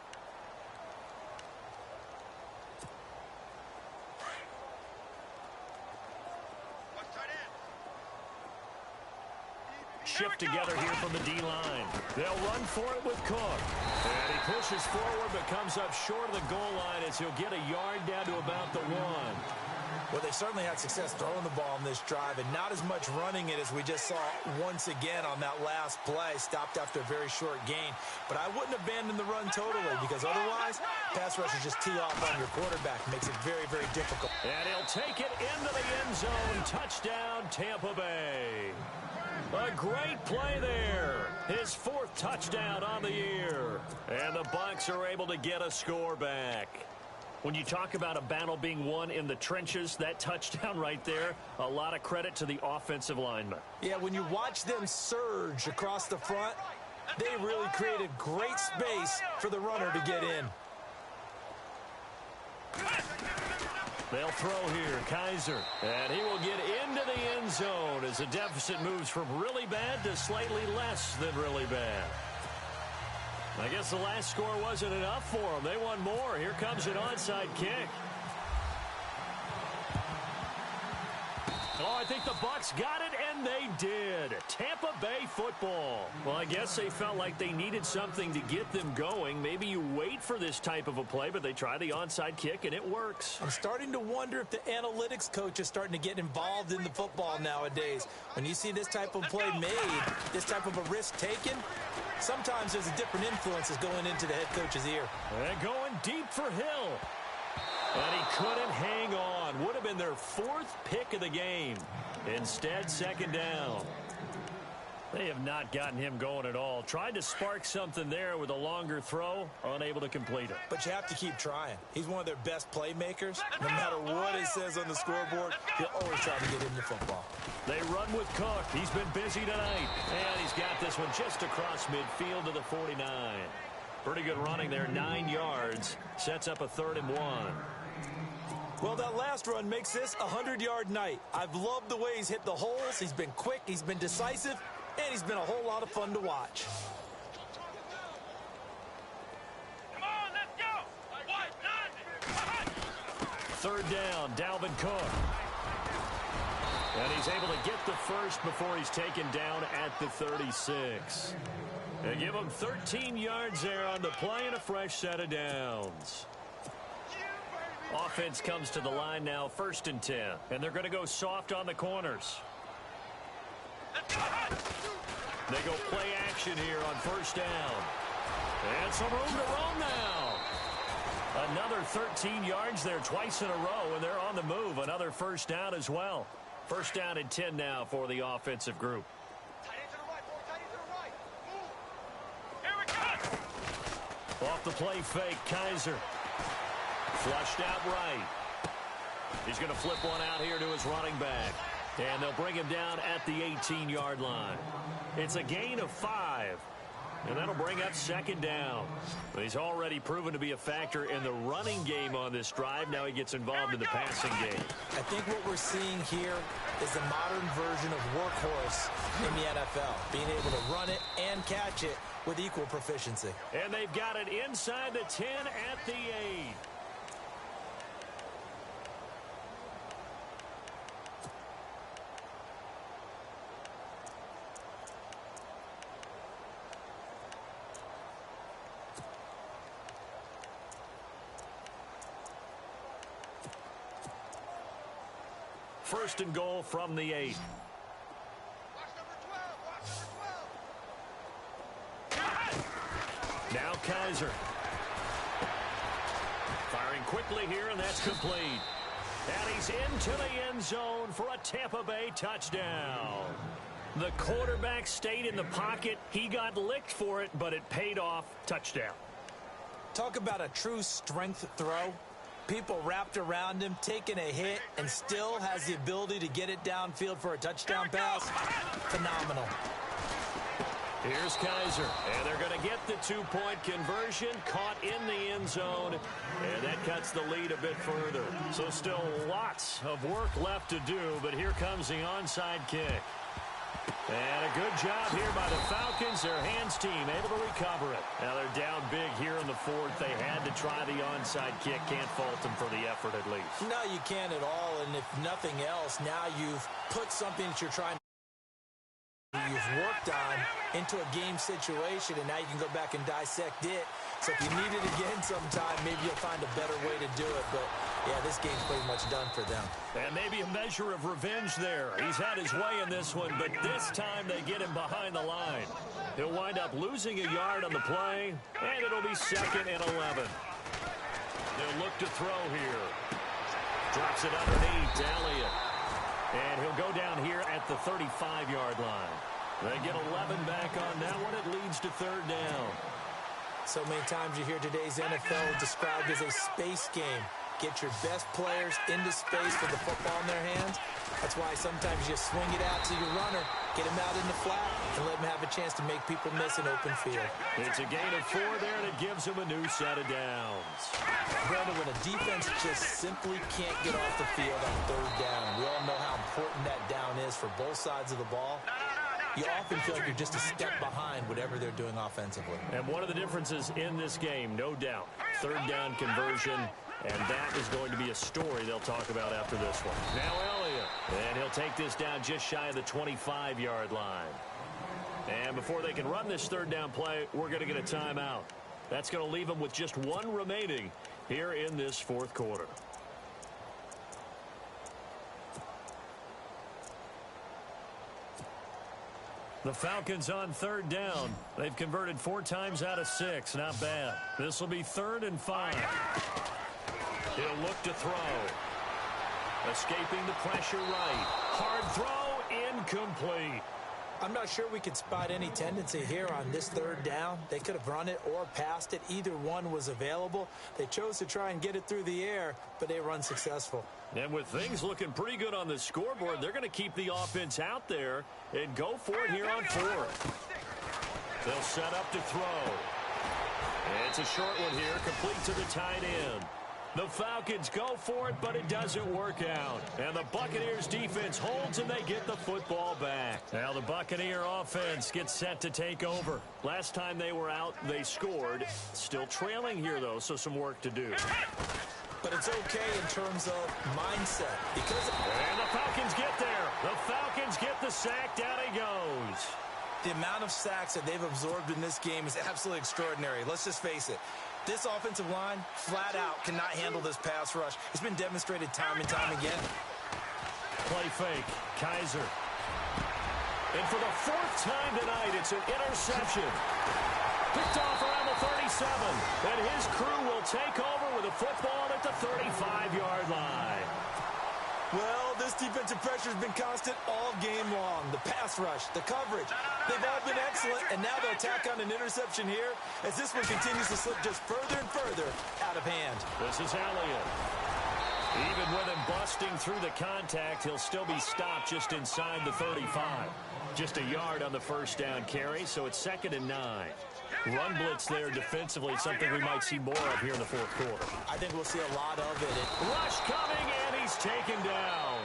Shift together here from the D-line. They'll run for it with Cook. And he pushes forward but comes up short of the goal line as he'll get a yard down to about the 1. Well, they certainly had success throwing the ball on this drive and not as much running it as we just saw once again on that last play. Stopped after a very short gain. But I wouldn't abandon the run totally because otherwise, pass rushers just tee off on your quarterback. Makes it very, very difficult. And he'll take it into the end zone. Touchdown, Tampa Bay. A great play there. His 4th touchdown on the year. And the Bucs are able to get a score back. When you talk about a battle being won in the trenches, that touchdown right there, a lot of credit to the offensive linemen. Yeah, when you watch them surge across the front, they really created great space for the runner to get in. They'll throw here, Kaiser. And he will get into the end zone as the deficit moves from really bad to slightly less than really bad. I guess the last score wasn't enough for them. They won more. Here comes an onside kick. Oh, I think the Bucs got it, and they did. Tampa Bay football. Well, I guess they felt like they needed something to get them going. Maybe you wait for this type of a play, but they try the onside kick, and it works. I'm starting to wonder if the analytics coach is starting to get involved in the football nowadays. When you see this type of play made, this type of a risk taken, sometimes there's a different influences going into the head coach's ear. And going deep for Hill. And he couldn't hang on. Would have been their 4th pick of the game. Instead, 2nd down. They have not gotten him going at all. Tried to spark something there with a longer throw. Unable to complete it. But you have to keep trying. He's one of their best playmakers. No matter what it says on the scoreboard, he'll always try to get in the football. They run with Cook. He's been busy tonight. And he's got this one just across midfield to the 49. Pretty good running there, 9 yards. Sets up a 3rd and 1. Well, that last run makes this a 100-yard night. I've loved the way he's hit the holes. He's been quick, he's been decisive, and he's been a whole lot of fun to watch. Come on, let's go. 3rd down, Dalvin Cook. And he's able to get the first before he's taken down at the 36. They give him 13 yards there on the play and a fresh set of downs. Offense comes to the line now, 1st and 10. And they're going to go soft on the corners. They go play action here on 1st down. And some room to roam now. Another 13 yards there twice in a row, and they're on the move. Another 1st down as well. 1st down and 10 now for the offensive group. Off the play fake, Kaiser. Flushed out right. He's going to flip one out here to his running back. And they'll bring him down at the 18-yard line. It's a gain of 5. And that'll bring up 2nd down. But he's already proven to be a factor in the running game on this drive. Now he gets involved in the passing game. I think what we're seeing here is the modern version of workhorse in the NFL. Being able to run it and catch it with equal proficiency. And they've got it inside the 10 at the 8. First and goal from the 8. Now Kaiser. Firing quickly here, and that's complete. And he's into the end zone for a Tampa Bay touchdown. The quarterback stayed in the pocket. He got licked for it, but it paid off. Touchdown. Talk about a true strength throw. People wrapped around him, taking a hit, and still has the ability to get it downfield for a touchdown pass. Phenomenal. Here's Kaiser, and they're going to get the 2-point conversion, caught in the end zone, and that cuts the lead a bit further. So still lots of work left to do, but here comes the onside kick. And a good job here by the Falcons. Their hands team able to recover it. Now they're down big here in the 4th. They had to try the onside kick. Can't fault them for the effort at least. No, you can't at all. And if nothing else, now you've put something that you're trying to you've worked on into a game situation, and now you can go back and dissect it. So if you need it again sometime, maybe you'll find a better way to do it. But, yeah, this game's pretty much done for them. And maybe a measure of revenge there. He's had his way in this one, but this time they get him behind the line. He'll wind up losing a yard on the play, and it'll be 2nd and 11. They'll look to throw here. Drops it underneath to Elliott. And he'll go down here at the 35-yard line. They get 11 back on that one. It leads to 3rd down. So many times you hear today's NFL described as a space game. Get your best players into space with the football in their hands. That's why sometimes you swing it out to your runner, get him out in the flat, and let him have a chance to make people miss an open field. It's a gain of 4 there, and it gives him a new set of downs. Brandon, when a defense just simply can't get off the field on 3rd down, we all know how important that down is for both sides of the ball. You often feel like you're just a step behind whatever they're doing offensively. And one of the differences in this game, no doubt, 3rd down conversion, and that is going to be a story they'll talk about after this one. Now Elliott, and he'll take this down just shy of the 25-yard line. And before they can run this 3rd down play, we're going to get a timeout. That's going to leave them with just 1 remaining here in this 4th quarter. The Falcons on 3rd down. They've converted 4 times out of 6. Not bad. This will be 3rd and 5. He'll look to throw. Escaping the pressure right. Hard throw, incomplete. I'm not sure we could spot any tendency here on this 3rd down. They could have run it or passed it. Either one was available. They chose to try and get it through the air, but they were unsuccessful. And with things looking pretty good on the scoreboard, they're going to keep the offense out there and go for it here on 4th. They'll set up to throw. And it's a short one here, complete to the tight end. The Falcons go for it, but it doesn't work out. And the Buccaneers defense holds, and they get the football back. Now the Buccaneer offense gets set to take over. Last time they were out, they scored. Still trailing here, though, so some work to do. But it's okay in terms of mindset. And the Falcons get there. The Falcons get the sack. Down he goes. The amount of sacks that they've absorbed in this game is absolutely extraordinary. Let's just face it. This offensive line, flat out, cannot handle this pass rush. It's been demonstrated time and time again. Play fake. Kaiser. And for the 4th time tonight, it's an interception. Picked off around the 37. And his crew will take over with a football at the 35-yard line. Well, this defensive pressure has been constant all game long. The pass rush, the coverage, they've all been excellent, and now they'll tack on an interception here as this one continues to slip just further and further out of hand. This is Elliott. Even with him busting through the contact, he'll still be stopped just inside the 35. Just a yard on the 1st down carry, so it's 2nd and 9. Run blitz there defensively, something we might see more of here in the 4th quarter. I think we'll see a lot of it. Rush coming, and he's taken down.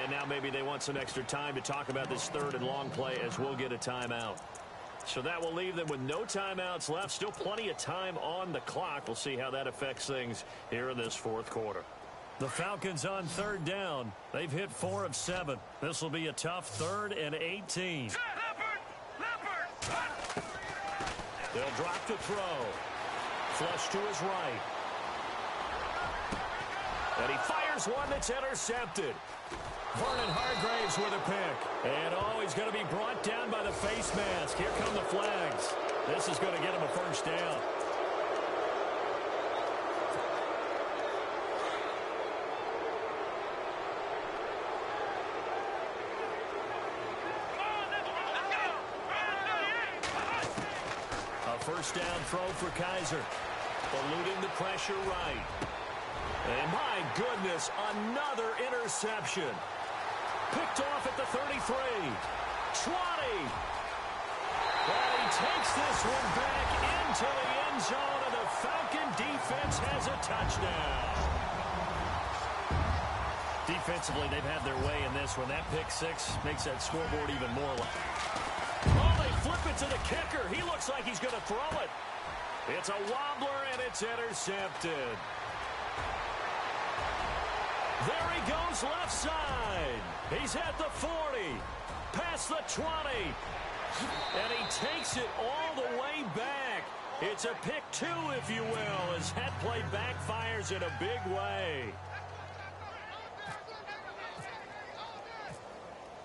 And now maybe they want some extra time to talk about this 3rd and long play as we'll get a timeout. So that will leave them with no timeouts left. Still plenty of time on the clock. We'll see how that affects things here in this 4th quarter. The Falcons on 3rd down. They've hit 4 of 7. This will be a tough 3rd and 18. They'll drop to throw. Flush to his right. And he fires one that's intercepted. Vernon Hargraves with a pick. And he's going to be brought down by the face mask. Here come the flags. This is going to get him a 1st down. A 1st down throw for Kaiser. Eluding the pressure right. And my goodness, another interception. Picked off at the 33. Trotty. And he takes this one back into the end zone, and the Falcon defense has a touchdown. Defensively, they've had their way in this one. That pick 6 makes that scoreboard even more. Oh, they flip it to the kicker. He looks like he's going to throw it. It's a wobbler, and it's intercepted. There he goes left side. He's at the 40, past the 20, and he takes it all the way back. It's a pick 2, if you will, as that play backfires in a big way.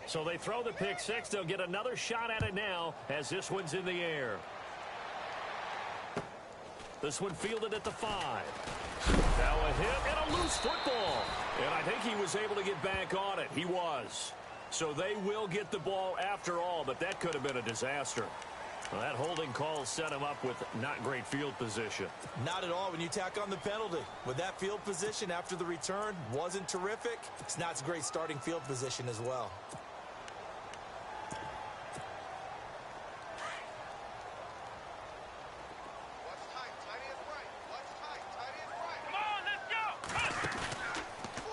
So they throw the pick 6. They'll get another shot at it now as this one's in the air. This one fielded at the 5. Now a hit and a loose football. And I think he was able to get back on it. He was. So they will get the ball after all, but that could have been a disaster. Well, that holding call set him up with not great field position. Not at all when you tack on the penalty. With that field position after the return wasn't terrific. It's not a great starting field position as well.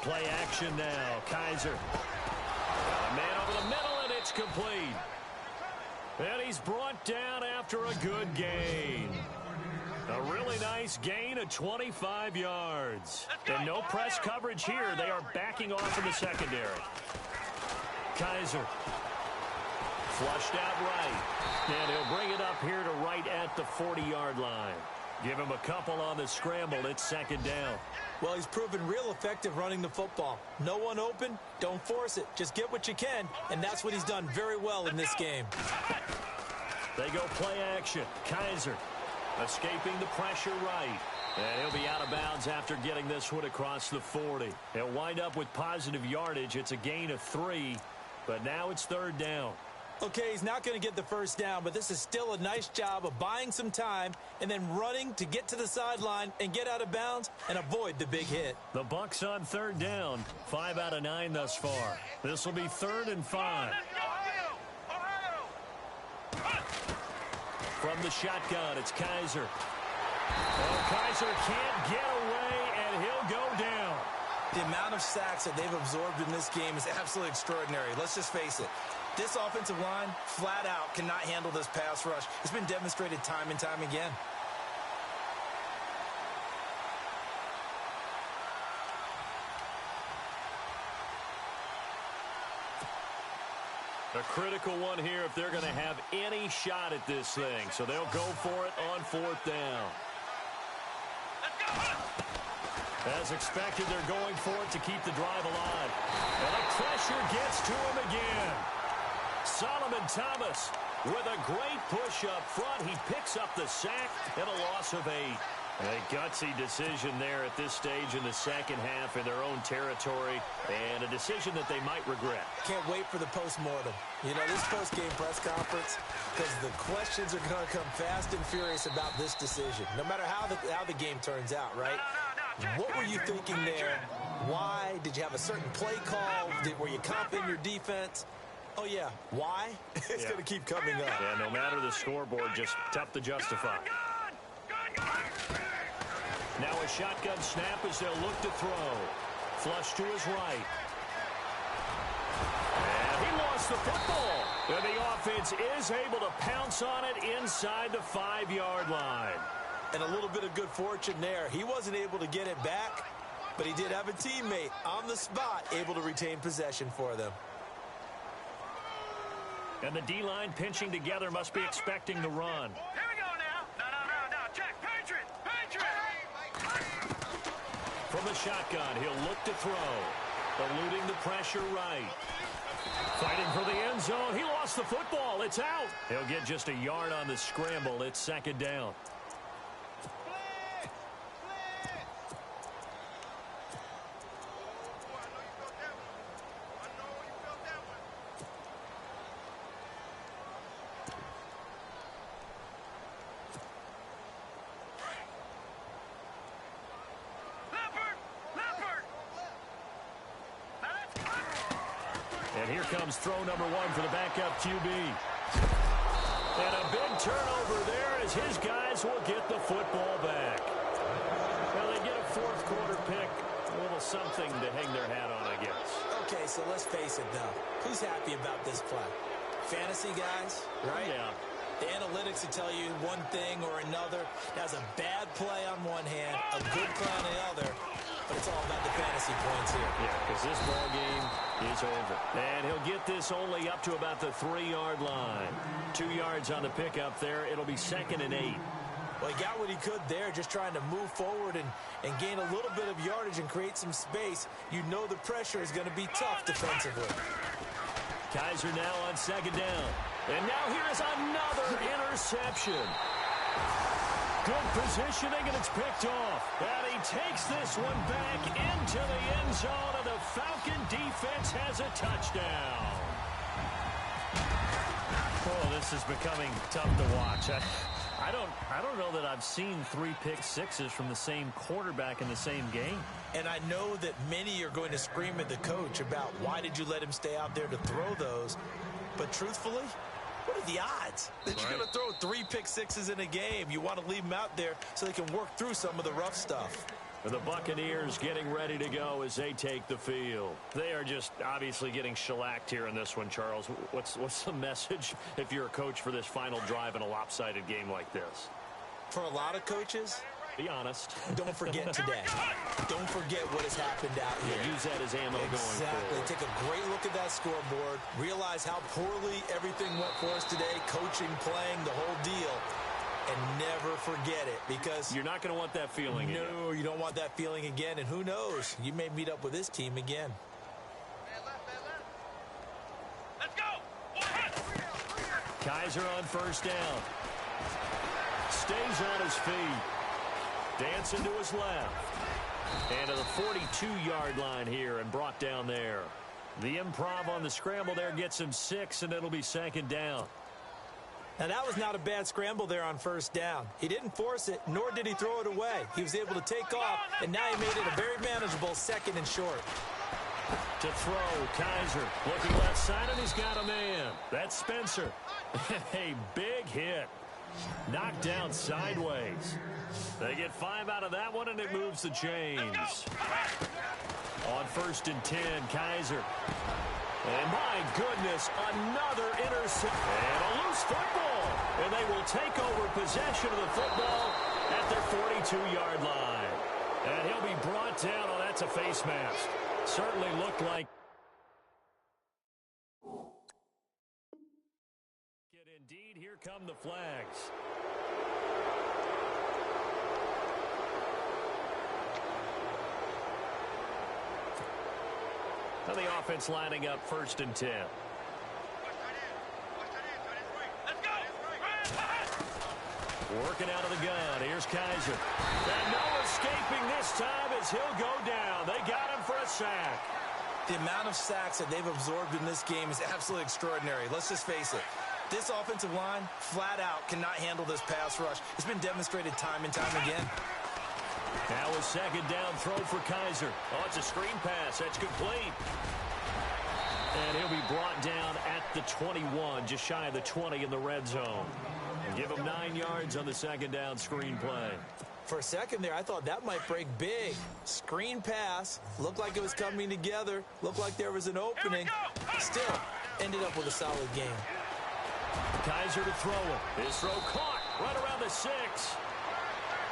Play action now. Kaiser. Got a man over the middle, and it's complete. And he's brought down after a good gain. A really nice gain of 25 yards. And no press coverage here. They are backing off in the secondary. Kaiser. Flushed out right. And he'll bring it up here to right at the 40-yard line. Give him a couple on the scramble. It's second down. Well, he's proven real effective running the football. No one open, don't force it. Just get what you can, and that's what he's done very well in this game. They go play action. Kaiser escaping the pressure right. And he'll be out of bounds after getting this one across the 40. He'll wind up with positive yardage. It's a gain of 3, but now it's third down. Okay, he's not going to get the first down, but this is still a nice job of buying some time and then running to get to the sideline and get out of bounds and avoid the big hit. The Bucs on third down. 5 out of 9 thus far. This will be 3rd and 5. From the shotgun, it's Kaiser. Oh, Kaiser can't get away, and he'll go down. The amount of sacks that they've absorbed in this game is absolutely extraordinary. Let's just face it. This offensive line, flat out, cannot handle this pass rush. It's been demonstrated time and time again. A critical one here if they're going to have any shot at this thing. So they'll go for it on 4th down. As expected, they're going for it to keep the drive alive. And the pressure gets to him again. Solomon Thomas with a great push up front. He picks up the sack and a loss of 8. A gutsy decision there at this stage in the second half in their own territory, and a decision that they might regret. Can't wait for the post-mortem. You know, this post-game press conference, because the questions are going to come fast and furious about this decision, no matter how the game turns out, right? What were you thinking there? Why? Did you have a certain play call? Were you confident in your defense? Oh, yeah. Why? It's going to keep coming up. Yeah, no matter the scoreboard, just tough to justify. Now a shotgun snap as they'll look to throw. Flush to his right. And he lost the football. And the offense is able to pounce on it inside the 5-yard line. And a little bit of good fortune there. He wasn't able to get it back, but he did have a teammate on the spot able to retain possession for them. And the D-line pinching together must be expecting the run. Here we go now. No. Check. Patriot. From the shotgun, he'll look to throw. Eluding the pressure right. Fighting for the end zone. He lost the football. It's out. He'll get just a yard on the scramble. It's second down. And here comes throw number 1 for the backup QB. And a big turnover there as his guys will get the football back. Well, they get a 4th quarter pick. A little something to hang their hat on, I guess. Okay, so let's face it, though. Who's happy about this play? Fantasy guys, right? Yeah. The analytics will tell you one thing or another. That's a bad play on one hand, a good play on the other. But if It's all about the fantasy points here. Yeah, because this ball game is over. And he'll get this only up to about the 3-yard line. 2 yards on the pickup there. It'll be 2nd and 8. Well, he got what he could there, just trying to move forward and gain a little bit of yardage and create some space. You know the pressure is going to be tough defensively. Kaiser now on 2nd down. And now here is another interception. Good positioning, and it's picked off. And he takes this one back into the end zone, and the Falcon defense has a touchdown. Oh, this is becoming tough to watch. I don't know that I've seen 3 pick-sixes from the same quarterback in the same game. And I know that many are going to scream at the coach about why did you let him stay out there to throw those. But truthfully, what are the odds that you're going to throw 3 pick-sixes in a game? You want to leave them out there so they can work through some of the rough stuff. The Buccaneers getting ready to go as they take the field. They are just obviously getting shellacked here in this one, Charles. What's the message if you're a coach for this final drive in a lopsided game like this? For a lot of coaches, be honest. Don't forget today. Don't forget what has happened out here. Yeah, use that as ammo going forward. Take a great look at that scoreboard. Realize how poorly everything went for us today. Coaching, playing, the whole deal. And never forget it, because you're not going to want that feeling again. No, you don't want that feeling again. And who knows? You may meet up with this team again. Let's go. Kaiser on 1st down. Stays on his feet. Dancing to his left. And to the 42-yard line here and brought down there. The improv on the scramble there gets him 6, and it'll be 2nd down. Now, that was not a bad scramble there on 1st down. He didn't force it, nor did he throw it away. He was able to take off, and now he made it a very manageable 2nd and short. To throw, Kaiser looking left side, and he's got a man. That's Spencer. A big hit. Knocked down sideways. They get 5 out of that one, and it moves the chains. On 1st and 10, Kaiser. And my goodness, another interception. And a loose football. And they will take over possession of the football at their 42-yard line. And he'll be brought down. Oh, that's a face mask. Certainly looked like. Indeed, here come the flags. Now the offense lining up 1st and 10. Working out of the gun. Here's Kaiser. And no escaping this time as he'll go down. They got him for a sack. The amount of sacks that they've absorbed in this game is absolutely extraordinary. Let's just face it. This offensive line, flat out, cannot handle this pass rush. It's been demonstrated time and time again. Now a 2nd down throw for Kaiser. Oh, it's a screen pass. That's complete. And he'll be brought down at the 21, just shy of the 20 in the red zone. And give him 9 yards on the 2nd down screen play. For a second there, I thought that might break big. Screen pass. Looked like it was coming together. Looked like there was an opening. Still, ended up with a solid game. Kaiser to throw it. His throw caught right around the 6.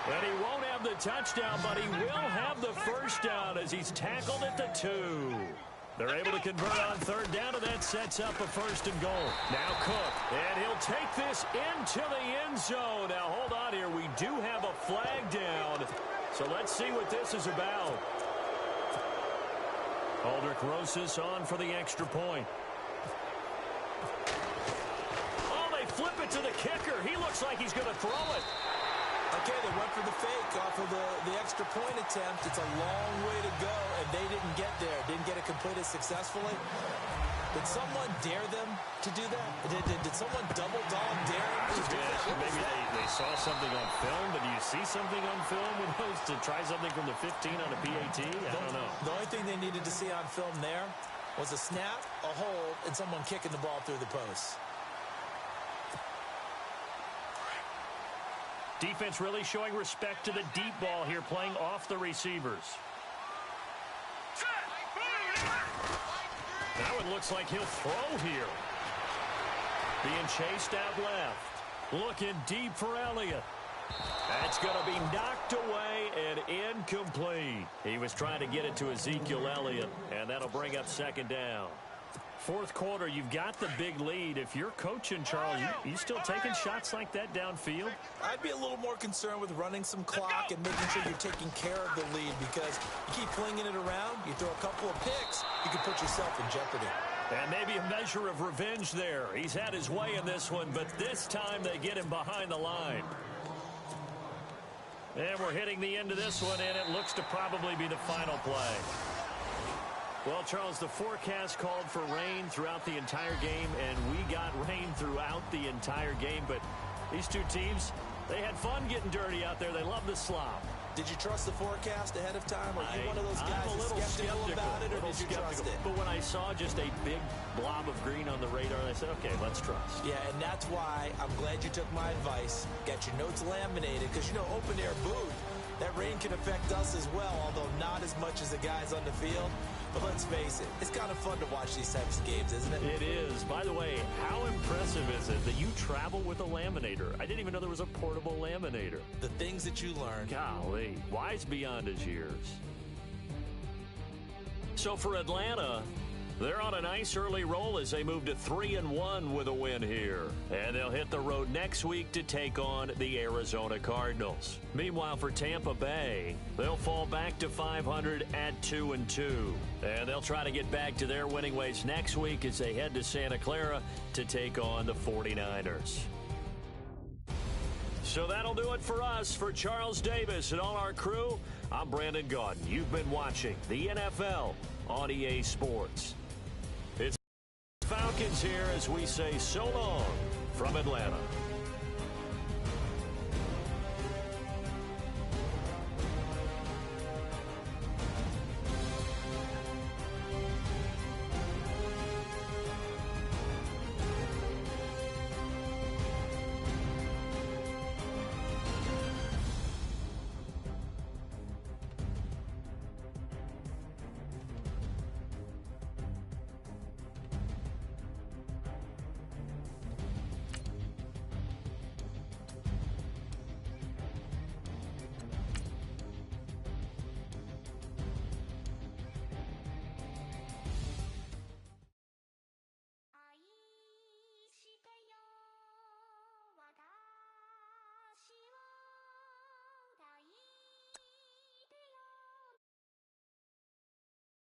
And he won't have the touchdown, but he will have the 1st down as he's tackled at the 2. They're able to convert on 3rd down, and that sets up a 1st and goal. Now Cook, and he'll take this into the end zone. Now hold on here. We do have a flag down, so let's see what this is about. Aldrich Rosas on for the extra point. Oh, they flip it to the kicker. He looks like he's going to throw it. Okay, they went for the fake off of the extra point attempt. It's a long way to go, and they didn't get there. Didn't get it completed successfully. Did someone dare them to do that? Did someone double dog dare them to do that? Maybe they saw something on film, but do you see something on film with those to try something from the 15 on a PAT? I don't know. The only thing they needed to see on film there was a snap, a hold, and someone kicking the ball through the post. Defense really showing respect to the deep ball here, playing off the receivers. Now it looks like he'll throw here. Being chased out left. Looking deep for Elliott. That's going to be knocked away and incomplete. He was trying to get it to Ezekiel Elliott, and that'll bring up second down. Fourth quarter, you've got the big lead. If you're coaching, Charles, you still taking shots like that downfield? I'd be a little more concerned with running some clock and making sure you're taking care of the lead, because you keep flinging it around, you throw a couple of picks, you can put yourself in jeopardy. And maybe a measure of revenge there. He's had his way in this one, but this time they get him behind the line. And we're hitting the end of this one, and it looks to probably be the final play. Well, Charles, the forecast called for rain throughout the entire game, and we got rain throughout the entire game. But these two teams, they had fun getting dirty out there. They love the slop. Did you trust the forecast ahead of time? Are you one of those guys I'm a little skeptical about it, or did you trust it? But when I saw just a big blob of green on the radar, I said, okay, let's trust. Yeah, and that's why I'm glad you took my advice. Got your notes laminated, because, you know, open-air booth, that rain can affect us as well, although not as much as the guys on the field. But let's face it, it's kind of fun to watch these types of games, isn't it? It is. By the way, how impressive is it that you travel with a laminator? I didn't even know there was a portable laminator. The things that you learn. Golly, wise beyond his years. So for Atlanta, they're on a nice early roll as they move to 3-1 with a win here. And they'll hit the road next week to take on the Arizona Cardinals. Meanwhile, for Tampa Bay, they'll fall back to 500 at 2-2. And they'll try to get back to their winning ways next week as they head to Santa Clara to take on the 49ers. So that'll do it for us. For Charles Davis and all our crew, I'm Brandon Gaudin. You've been watching the NFL on EA Sports. It's Falcons here as we say so long from Atlanta.